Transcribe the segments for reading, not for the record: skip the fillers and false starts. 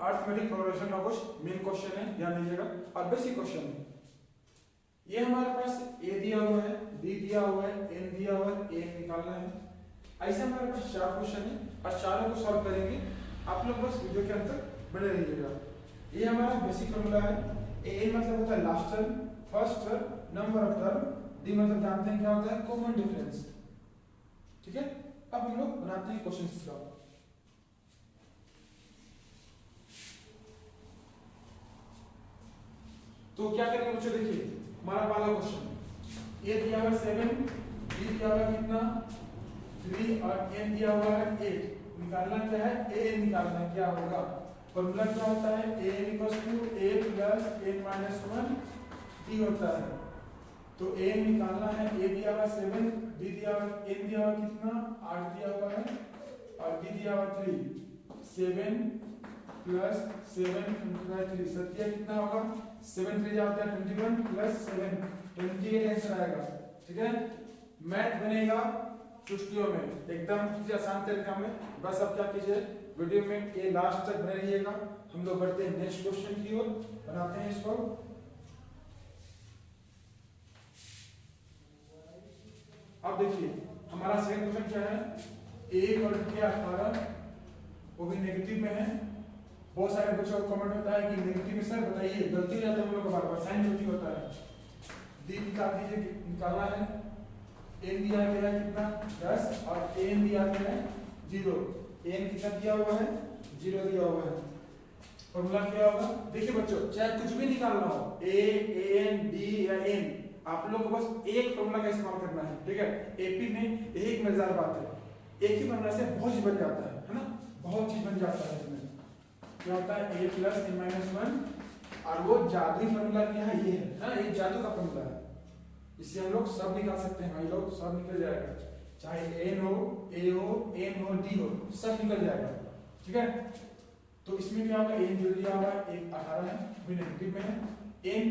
Arithmetic progression का कुछ main question है, ध्यान दीजिएगा और बेसिक क्वेश्चन है। ये हमारे पास ए दिया हुआ है, बी दिया हुआ है, एन दिया हुआ है, ए निकालना है। ऐसे हमारे पास 4 क्वेश्चन है और चारों को सॉल्व करेंगे। आप लोग बस वीडियो के अंदर बने रहिएगा। ये हमारा बेसिक फॉर्मूला है। ए मतलब होता है last term, first term, number of term, D मतलब जानते हैं क्या होता है कॉमन डिफरेंस। ठीक है, अब हम लोग बनाते हैं क्वेश्चन का। तो क्या करेंगे बच्चों, देखिए हमारा पहला क्वेश्चन ए दिया हुआ 7, बी दिया हुआ कितना 3 और एन दिया हुआ है 8। निकालना क्या है, ए निकालना है। क्या होगा फॉर्मूला, क्या होता है a equals to a plus n minus 1 d होता है। तो a निकालना है, a दिया हुआ 7, b दिया हुआ, n दिया हुआ कितना 8 दिया हुआ है और d दिया हुआ 3। 7 प्लस 7 3 सत्या कितना होगा, 7 3 जाता है 21 प्लस 7 28 आंसर आएगा। ठीक है, मैथ बनेगा चुटकियों में, एकदम सबसे आसान तरीका में। बस अब क्या कीजिए, वीडियो में ये लास्ट तक बने रहिएगा। हम लोग बढ़ते हैं नेक्स्ट क्वेश्चन की ओर, बनाते हैं इसको। अब देखिए हमारा सेकंड क्वेश्चन क्या है, a और क्या 18, वो भी नेगेटिव में है। बहुत सारे बच्चों को कमेंट होता है कि नेगेटिव में सर बताइए, गलती हो जाता है हम लोग को, बार बार साइन गलती होता है। डी निकाल दीजिए, निकालना है। एन दिया गया है कितना 10 और एन दिया गया है 0। एन कितना दिया हुआ है 0 दिया हुआ है। फॉर्मूला क्या होगा, देखिए बच्चों चाहे कुछ भी निकालना हो, ए एन डी या एन, आप लोग को बस एक फॉर्मूला का इस्तेमाल करना है। ठीक है, एपी में एक मजेदार बात है, एक ही फॉर्मूला से बहुत चीज बन जाता है ना, बहुत चीज बन जाता है। इसमें क्या होता है a प्लस n माइनस 1, और वो जादुई फॉर्मूला क्या है, ये है ना, ये जादू का फॉर्मूला है। इससे हम लोग सब निकाल सकते हैं भाई लोग, सब निकल जाएगा, चाहे n हो, a हो, n हो, d हो, सब निकल जाएगा। ठीक है, तो इसमें क्या होगा, n 0 दिया हुआ है, 18 है, भी नेगेटिव में है, n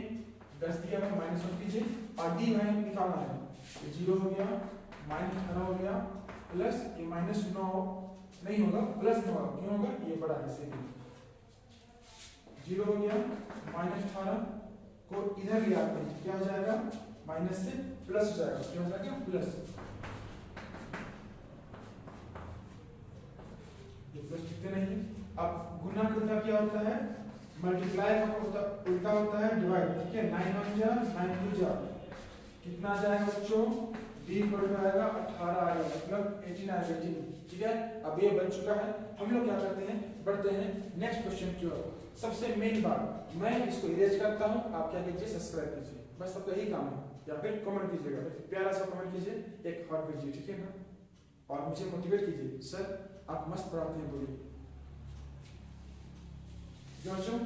10 दिया हुआ है, माइनस 1 कीजिए और d है निकालना है। तो 0 हो गया, माइनस 18 हो गया, प्लस ये माइनस 9 नहीं होगा, प्लस 9 होगा। क्यों होगा, ये बड़ा है, से 0 हो गया, माइनस 18 को इधर ले आते हैं, क्या हो जाएगा, माइनस से प्लस हो जाएगा। क्या हो जाएगा, प्लस। ये प्लस लिखते नहीं। अब गुना करना क्या होता है, मल्टीप्लाई का उल्टा होता है डिवाइड। ठीक है, 9 1 जा 9 2 जा, कितना जाएगा बच्चों, b बढ़ जाएगा 18 आएगा, मतलब 18 आएगा 18। ठीक है, अब ये बन चुका है। हम लोग क्या करते हैं, बढ़ते हैं नेक्स्ट क्वेश्चन की ओर। सबसे मेन बात, मैं इसको इरेज करता हूं, आप क्या कीजिए, सब्सक्राइब कीजिए, बस सबका यही काम है। या फिर कमेंट कीजिएगा, प्यारा सा कमेंट कीजिए, एक हार्ट भेजिए। ठीक है ना, और मुझे मोटिवेट कीजिए, सर आप मस्त पढ़ाते हैं, बोलिए क्यों।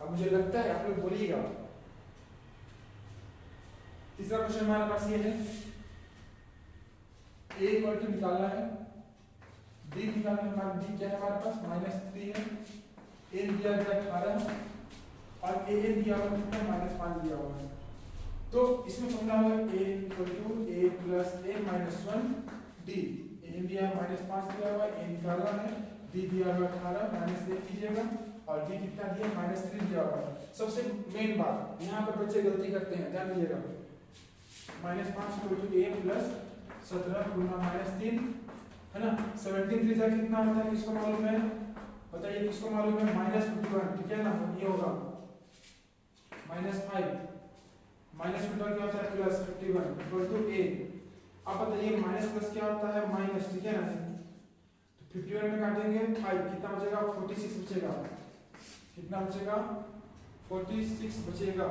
अब मुझे लगता है आप लोग बोलिएगा। तीसरा क्वेश्चन हमारे पास ये है, a इक्वल टू निकालना है, d निकालना है। हमारा d क्या है, हमारे पास -3 है, n दिया गया 18 और an दिया हुआ कितना -5 दिया हुआ है। तो इसमें फॉर्मूला होगा a equal to a plus n minus 1 d। n दिया -5 दिया हुआ, a निकालना है, d दिया हुआ 18 -1 कीजिएगा और d कितना दिया -3 दिया हुआ है। सबसे मेन बात, यहाँ पर बच्चे गलती करते हैं, ध्यान दीजिएगा। -5 इक्वल टू a प्लस 17 गुना -3 है ना, 17 3 जा कितना होता है, किसको मालूम है, बताइए किसको मालूम है, -51। ठीक है ना, ये होगा -5 -51 क्या होता है, प्लस 51 इक्वल टू a। अब बताइए माइनस प्लस क्या होता है, माइनस। ठीक है ना, तो 51 में काटेंगे 5, कितना बचेगा, 46 बचेगा। कितना बचेगा, 46 बचेगा।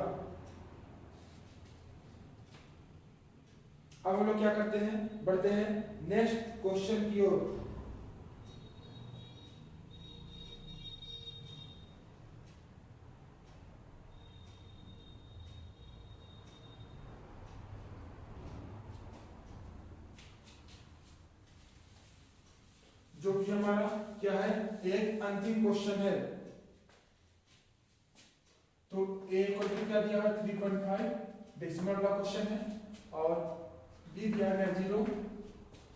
अब हम लोग क्या करते हैं, बढ़ते हैं नेक्स्ट क्वेश्चन की ओर। जो कि हमारा क्या है, एक अंतिम क्वेश्चन है। तो a को क्या दिया है 3.5, डेसिमल का क्वेश्चन है, और b दिया है 0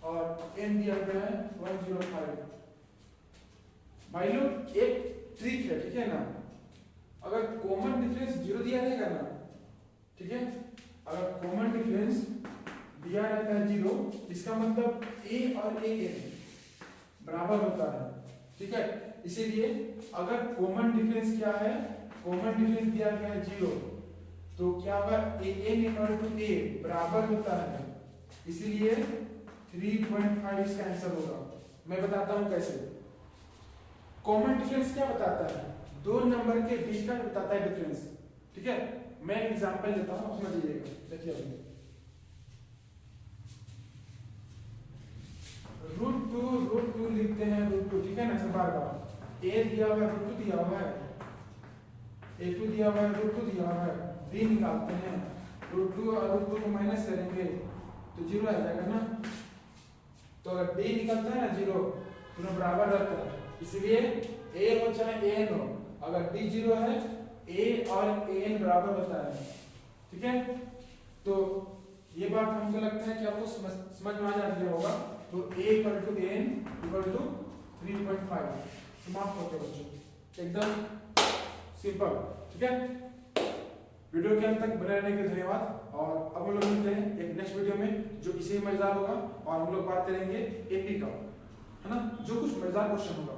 और n दिया गया है 105। भाई लोग एक ट्रिक है, ठीक है ना, अगर कॉमन डिफरेंस 0 दिया रहेगा ना, ठीक है, अगर कॉमन डिफरेंस दिया रहता है 0, इसका मतलब a और a बराबर होता है, ठीक है। इसीलिए अगर कॉमन डिफरेंस क्या है, कॉमन डिफरेंस दिया गया है 0, तो क्या होगा, an इक्वल टू a बराबर होता है, इसीलिए 3.5 इसका आंसर होगा। मैं बताता हूं कैसे। कॉमन डिफरेंस क्या बताता है, दो नंबर के बीच का बताता है डिफरेंस, ठीक है। मैं एग्जांपल देता हूं, समझिएगा। देखिए अभी √2 लिखते हैं, √2, ठीक है ना, सब बार बार a दिया हुआ है, √2 दिया हुआ है, a2 दिया हुआ है, √2 दिया हुआ है, b निकालते हैं, √2 और √2 को माइनस करेंगे तो 0 आ जाएगा ना। तो अगर b निकलता है ना 0, दोनों बराबर रहता है, इसलिए a हो चाहे an हो, अगर b 0 है, a और an बराबर होता है, ठीक है। तो ये बात हमको लगता है कि आपको समझ में आ जाती होगा। तो a equal to n equal to 3.5 समाप्त होते बच्चों, एकदम सिंपल, ठीक है। वीडियो के अंत तक बने रहने के लिए धन्यवाद, और अब हम लोग मिलते हैं एक नेक्स्ट वीडियो में जो इसी में मजेदार होगा, और हम लोग बात करेंगे एपी का, है ना, जो कुछ मजेदार क्वेश्चन होगा।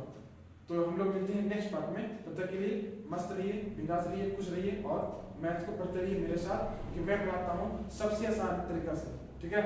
तो हम लोग मिलते हैं नेक्स्ट पार्ट में, तब तक के लिए मस्त रहिए, बिंदास रहिए, खुश रहिए, और मैथ को पढ़ते रहिए मेरे साथ, कि मैं पढ़ाता हूँ सबसे आसान तरीका से, ठीक है।